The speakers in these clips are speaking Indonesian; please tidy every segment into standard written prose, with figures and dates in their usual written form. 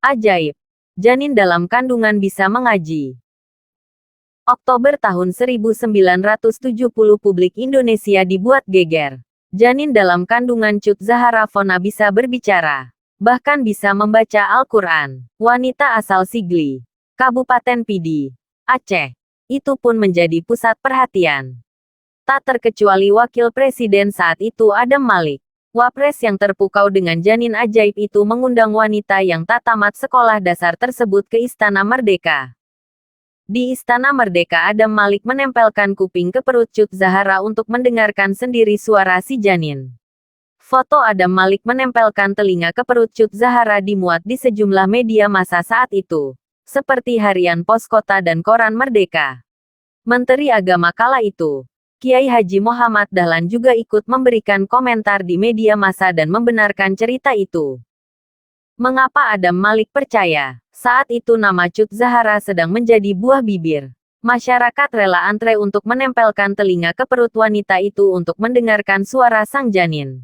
Ajaib. Janin dalam kandungan bisa mengaji. Oktober tahun 1970 publik Indonesia dibuat geger. Janin dalam kandungan Cut Zahara Fona bisa berbicara. Bahkan bisa membaca Al-Quran. Wanita asal Sigli, Kabupaten Pidi, Aceh. Itu pun menjadi pusat perhatian. Tak terkecuali Wakil Presiden saat itu Adam Malik. Wapres yang terpukau dengan janin ajaib itu mengundang wanita yang tak tamat sekolah dasar tersebut ke Istana Merdeka. Di Istana Merdeka Adam Malik menempelkan kuping ke perut Cut Zahara untuk mendengarkan sendiri suara si janin. Foto Adam Malik menempelkan telinga ke perut Cut Zahara dimuat di sejumlah media massa saat itu, seperti Harian Pos Kota dan Koran Merdeka. Menteri Agama kala itu, Kiai Haji Muhammad Dahlan juga ikut memberikan komentar di media massa dan membenarkan cerita itu. Mengapa Adam Malik percaya? Saat itu nama Cut Zahara sedang menjadi buah bibir. Masyarakat rela antre untuk menempelkan telinga ke perut wanita itu untuk mendengarkan suara sang janin.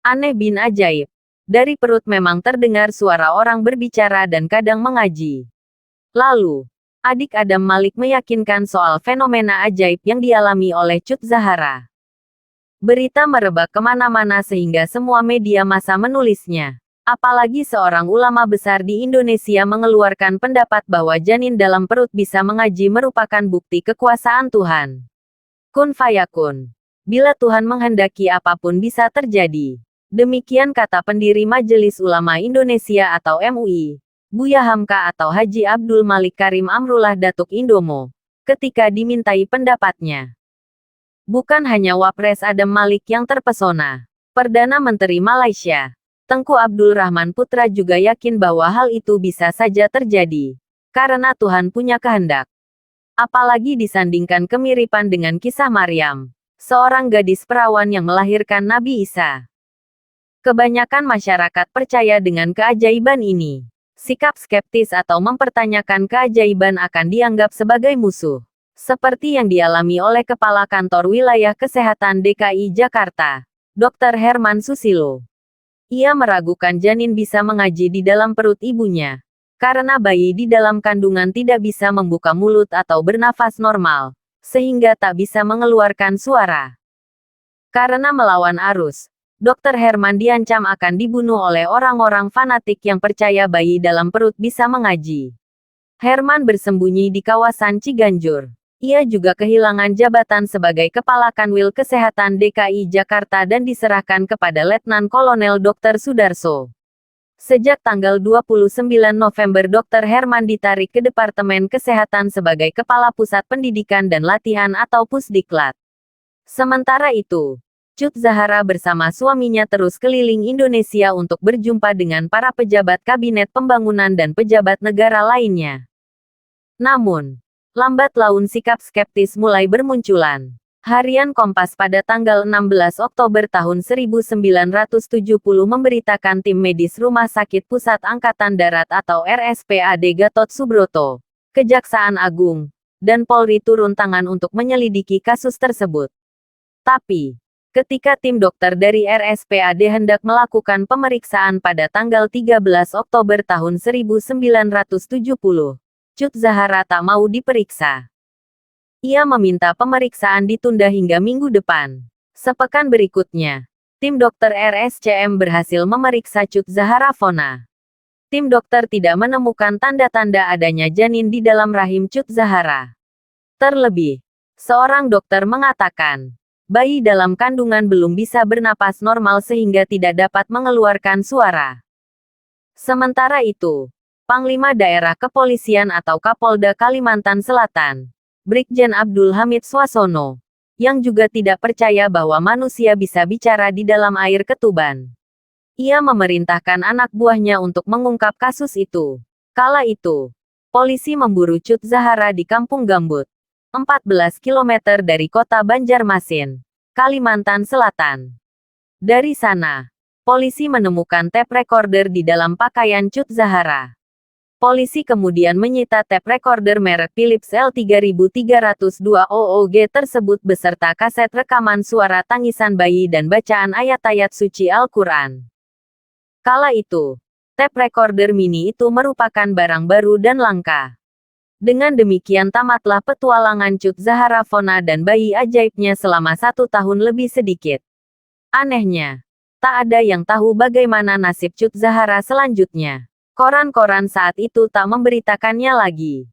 Aneh bin ajaib. Dari perut memang terdengar suara orang berbicara dan kadang mengaji. Lalu, adik Adam Malik meyakinkan soal fenomena ajaib yang dialami oleh Cut Zahara. Berita merebak kemana-mana sehingga semua media massa menulisnya. Apalagi seorang ulama besar di Indonesia mengeluarkan pendapat bahwa janin dalam perut bisa mengaji merupakan bukti kekuasaan Tuhan. Kun fayakun. Bila Tuhan menghendaki apapun bisa terjadi. Demikian kata pendiri Majelis Ulama Indonesia atau MUI. Buya Hamka atau Haji Abdul Malik Karim Amrullah Datuk Indomo, ketika dimintai pendapatnya. Bukan hanya Wapres Adam Malik yang terpesona. Perdana Menteri Malaysia, Tengku Abdul Rahman Putra juga yakin bahwa hal itu bisa saja terjadi. Karena Tuhan punya kehendak. Apalagi disandingkan kemiripan dengan kisah Maryam, seorang gadis perawan yang melahirkan Nabi Isa. Kebanyakan masyarakat percaya dengan keajaiban ini. Sikap skeptis atau mempertanyakan keajaiban akan dianggap sebagai musuh. Seperti yang dialami oleh Kepala Kantor Wilayah Kesehatan DKI Jakarta, Dr. Herman Susilo. Ia meragukan janin bisa mengaji di dalam perut ibunya. Karena bayi di dalam kandungan tidak bisa membuka mulut atau bernafas normal, sehingga tak bisa mengeluarkan suara. Karena melawan arus, Dr. Herman diancam akan dibunuh oleh orang-orang fanatik yang percaya bayi dalam perut bisa mengaji. Herman bersembunyi di kawasan Ciganjur. Ia juga kehilangan jabatan sebagai Kepala Kanwil Kesehatan DKI Jakarta dan diserahkan kepada Letnan Kolonel Dr. Sudarso. Sejak tanggal 29 November Dr. Herman ditarik ke Departemen Kesehatan sebagai Kepala Pusat Pendidikan dan Latihan atau Pusdiklat. Sementara itu, Cut Zahara bersama suaminya terus keliling Indonesia untuk berjumpa dengan para pejabat kabinet pembangunan dan pejabat negara lainnya. Namun, lambat laun sikap skeptis mulai bermunculan. Harian Kompas pada tanggal 16 Oktober tahun 1970 memberitakan tim medis Rumah Sakit Pusat Angkatan Darat atau RSPAD Gatot Subroto, Kejaksaan Agung, dan Polri turun tangan untuk menyelidiki kasus tersebut. Tapi, ketika tim dokter dari RSPAD hendak melakukan pemeriksaan pada tanggal 13 Oktober tahun 1970, Cut Zahara tak mau diperiksa. Ia meminta pemeriksaan ditunda hingga minggu depan. Sepekan berikutnya, tim dokter RSCM berhasil memeriksa Cut Zahara Fona. Tim dokter tidak menemukan tanda-tanda adanya janin di dalam rahim Cut Zahara. Terlebih, seorang dokter mengatakan, bayi dalam kandungan belum bisa bernapas normal sehingga tidak dapat mengeluarkan suara. Sementara itu, Panglima Daerah Kepolisian atau Kapolda Kalimantan Selatan, Brigjen Abdul Hamid Swasono, yang juga tidak percaya bahwa manusia bisa bicara di dalam air ketuban. Ia memerintahkan anak buahnya untuk mengungkap kasus itu. Kala itu, polisi memburu Cut Zahara di Kampung Gambut, 14 km dari kota Banjarmasin, Kalimantan Selatan. Dari sana, polisi menemukan tape recorder di dalam pakaian Cut Zahara. Polisi kemudian menyita tape recorder merek Philips L3302 OOG tersebut beserta kaset rekaman suara tangisan bayi dan bacaan ayat-ayat suci Al-Quran. Kala itu, Tape recorder mini itu merupakan barang baru dan langka. Dengan demikian tamatlah petualangan Cut Zahara Fona dan bayi ajaibnya selama 1 tahun lebih sedikit. Anehnya, tak ada yang tahu bagaimana nasib Cut Zahara selanjutnya. Koran-koran saat itu tak memberitakannya lagi.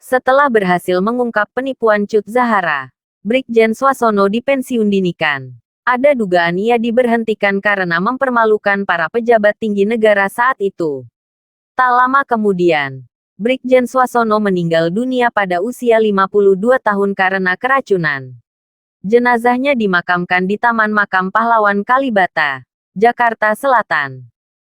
Setelah berhasil mengungkap penipuan Cut Zahara, Brigjen Swasono dipensiun dinikan. Ada dugaan ia diberhentikan karena mempermalukan para pejabat tinggi negara saat itu. Tak lama kemudian, Brigjen Swasono meninggal dunia pada usia 52 tahun karena keracunan. Jenazahnya dimakamkan di Taman Makam Pahlawan Kalibata, Jakarta Selatan.